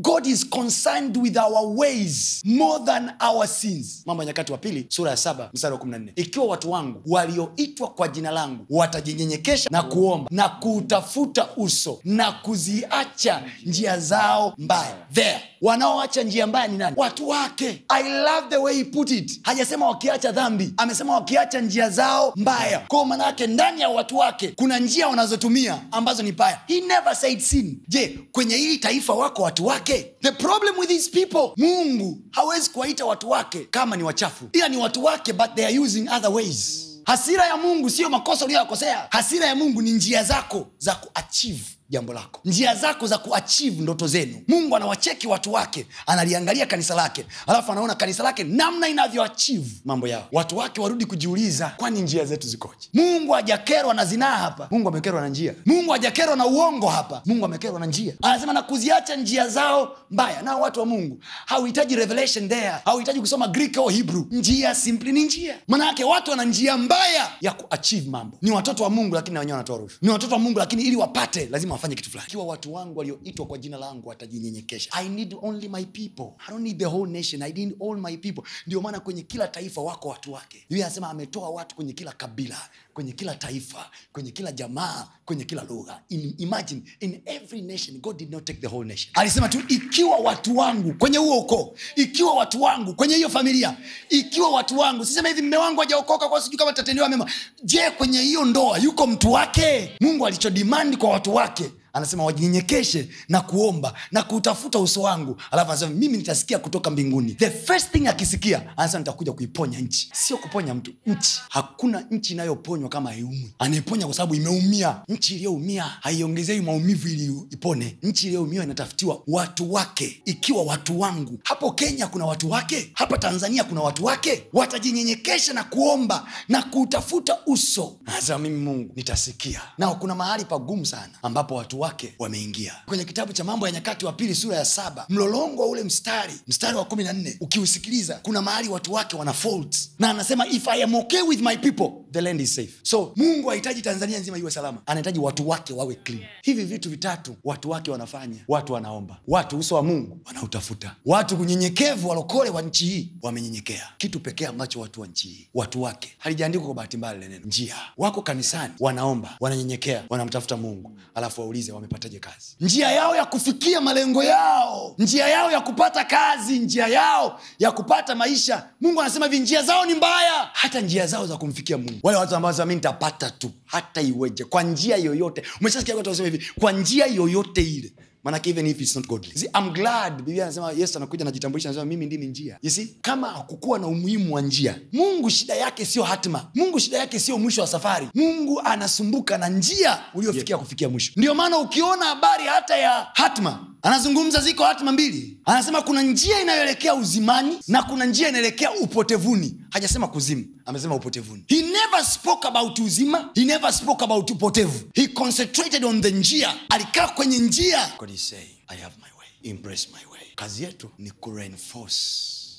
God is concerned with our ways more than our sins. Mambo ya Nyakati wa Pili sura ya 7 mstari wa 14. Ikiwa watu wangu walioitwa kwa jina langu watajinyenyekesha na kuomba na kutafuta uso na kuziacha njia zao mbaya. There. Wanaoacha njia mbaya ni nani? Watu wake. I love the way he put it. Hajasema wakiacha dhambi, amesema wakiacha njia zao mbaya. Kwa maana yake ndani ya watu wake kuna njia wanazotumia ambazo ni mbaya. He never said sin. Je, kwenye hili taifa wako watu wake? The problem with these people, Mungu hawezi kuwaita watu wake kama ni wachafu. Ila ni watu wake, but they are using other ways. Hasira ya Mungu sio makosa uliyokosea. Hasira ya Mungu ni njia zako za kuachieve jambo lako, njia zako za kuachieve ndoto zenu. Mungu anawacheki watu wake, analiangalia kanisa lake, alafu anaona kanisa lake namna inavyoachieve mambo yao. Watu wake warudi kujiuliza, kwani njia zetu zikoje? Mungu hajakerwa na zinaa hapa, Mungu amekerwa na njia. Mungu hajakerwa na uongo hapa, Mungu amekerwa na njia. Anasema na kuziacha njia zao mbaya. Na watu wa Mungu hauhitaji revelation there, hauhitaji kusoma Greek au Hebrew. Njia simply ni njia. Maana yake watu wana njia mbaya ya kuachieve mambo. Ni watoto wa Mungu lakini wenyewe wanatoa rushwa. Ni watoto wa Mungu lakini ili wapate lazima wafanye kitu fulani. Ikiwa watu wangu walioitwa kwa jina langu watajinyenyekesha. I need only my people. I don't need the whole nation. I need all my people. Ndio maana kwenye kila taifa wako watu wake. Yeye anasema ametoa watu kwenye kila kabila, kwenye kila taifa, kwenye kila jamaa, kwenye kila lugha. Imagine, in every nation, God did not take the whole nation. Alisema tu ikiwa watu wangu kwenye huo ukoo, ikiwa watu wangu kwenye hiyo familia, ikiwa watu wangu, sisema hivi mume wangu hajaokoka kwa sijui kama tatendewa mema. Je, kwenye hiyo ndoa yuko mtu wake? Mungu alichodemand kwa watu wake, anasema wajinyenyekeshe na kuomba na kutafuta uso wangu. Alafu anasema mimi nitasikia kutoka mbinguni. The first thing akisikia, anasema nitakuja kuiponya nchi. Sio kuponya mtu, nchi. Hakuna nchi inayoponywa kama haiumwi. Anaiponya kwa sababu imeumia. Nchi iliyoumia haiongezei maumivu ili ipone. Nchi iliyoumia inatafutiwa watu wake. Ikiwa watu wangu, hapo Kenya kuna watu wake, hapa Tanzania kuna watu wake, watajinyenyekesha na kuomba na kutafuta uso, anasema mimi Mungu nitasikia. Na kuna mahali pagumu sana ambapo watu wake wameingia. Kwenye kitabu cha Mambo ya Nyakati wa Pili sura ya 7, mlolongo wa ule mstari wa 14, ukiusikiliza kuna mahali watu wake wana faults. Na anasema if I am okay with my people, the land is safe. So Mungu hahitaji Tanzania nzima iwe salama, anahitaji watu wake wawe clean. Hivi vitu vitatu watu wake wanafanya. Watu wanaomba, watu uso wa Mungu wanautafuta, watu kunyenyekevu walokole wa nchi hii wamenyenyekea. Kitu pekee ambacho watu wa nchi hii, watu wake, halijaandikwa kwa bahati mbaya neno. Njia. Wako kanisani, wanaomba, wananyenyekea, wanamtafuta Mungu. Alafu waulize wamepataje kazi. Njia yao ya kufikia malengo yao, njia yao ya kupata kazi, njia yao ya kupata maisha, Mungu anasema hivi, njia zao ni mbaya. Hata njia zao za kumfikia Mungu, wale watu ambao mimi nitapata tu hata iweje, kwa njia yoyote. Umeshasikia watu wasema hivi, kwa njia yoyote ile. Manake even if it's not godly. See, I'm glad Biblia anasema Yesu anakuja anajitambulisha, anasema mimi ndimi njia. You see, kama hakukuwa na umuhimu wa njia, Mungu shida yake sio hatima. Mungu shida yake sio mwisho wa safari. Mungu anasumbuka na njia uliofikia kufikia mwisho. Ndio maana ukiona habari hata ya hatima, anazungumza ziko hatima mbili. Anasema kuna njia inayoelekea uzimani na kuna njia inayoelekea upotevuni. Hajasema kuzimu, amesema upotevuni. He never spoke about uzima, he never spoke about upotevu. He concentrated on the njia. Alikaa kwenye njia. God is saying, I have my way, embrace my way. Kazi yetu ni kureinforce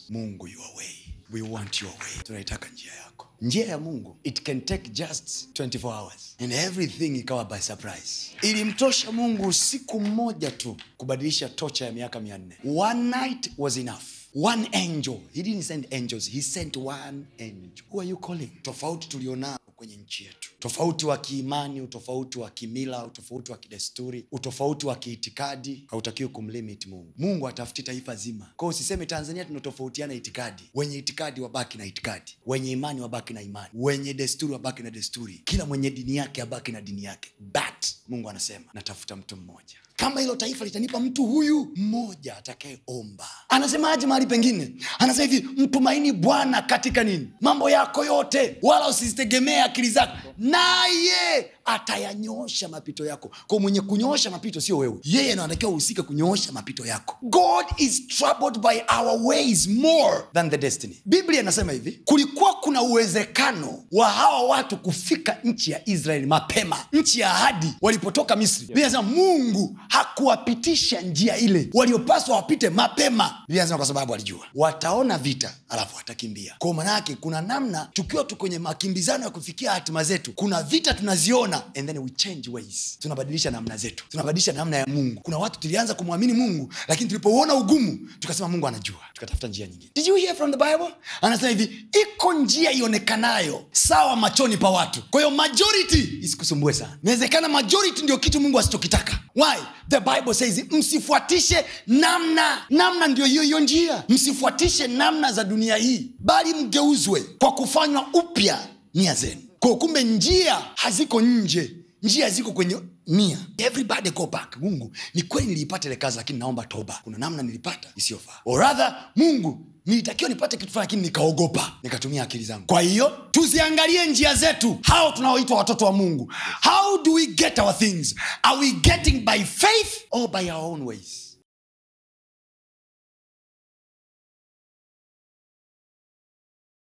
Mungu your way. We want your way. Tunaitaka njia yako. Njia ya Mungu, it can take just 24 hours and everything ikawa by surprise. Ilimtosha Mungu siku moja tu kubadilisha tocha ya miaka 400. One night was enough. One angel. He didn't send angels, he sent one angel. Who are you calling? Tofauti tulionao kwenye nchi yetu, tofauti wa kiimani, utofauti wa kimila, utofauti wa kidesturi, utofauti wa kiitikadi, hautakiwi kumlimit Mungu. Mungu atafuti taifa zima. Kwa hiyo usiseme Tanzania tunatofautiana itikadi. Wenye itikadi wabaki na itikadi, wenye imani wabaki na imani, wenye desturi wabaki na desturi, kila mwenye dini yake abaki na dini yake. But Mungu anasema natafuta mtu mmoja. Kama hilo taifa litanipa mtu huyu mmoja atakayeomba. Anasema aje mahali pengine, anasema hivi, mtumaini Bwana katika nini? Mambo yako yote, wala usizitegemee akili zako, naye atayanyoosha mapito yako. Kwa mwenye kunyoosha mapito sio wewe, yeye anatakiwa uhusike kunyoosha mapito yako. God is troubled by our ways more than the destiny. Biblia inasema hivi, kulikuwa kuna uwezekano wa hawa watu kufika nchi ya Israeli mapema, nchi ya ahadi walipotoka Misri. Biblia inasema Mungu hakuwapitisha njia ile waliopaswa wapite mapema. Biblia inasema kwa sababu alijua wataona vita alafu watakimbia. Kwa maana yake kuna namna tukiwa tu kwenye makimbizano ya kufikia hatima zetu, kuna vita tunaziona tunaona, and then we change ways. Tunabadilisha namna zetu, tunabadilisha namna ya Mungu. Kuna watu tulianza kumwamini Mungu, lakini tulipouona ugumu tukasema Mungu anajua, tukatafuta njia nyingine. Did you hear from the Bible? Anasema hivi, iko njia ionekanayo sawa machoni pa watu. Kwa hiyo majority isikusumbue sana. Inawezekana majority ndio kitu Mungu asichokitaka. Why? The Bible says msifuatishe namna ndio hiyo njia. Msifuatishe namna za dunia hii, bali mgeuzwe kwa kufanywa upya nia zenu. Kwa kumbe njia haziko nje, njia ziko kwenye nia. Everybody go back. Mungu, ni kweli nilipata ile kazi, lakini naomba toba. Kuna namna nilipata isiyofaa. Or rather, Mungu, nilitakiwa nipate kitu fulani, lakini nikaogopa, nikatumia akili zangu. Kwa hiyo tuziangalie njia zetu. Hao tunaoitwa watoto wa Mungu, how do we get our things? Are we getting by faith or by our own ways?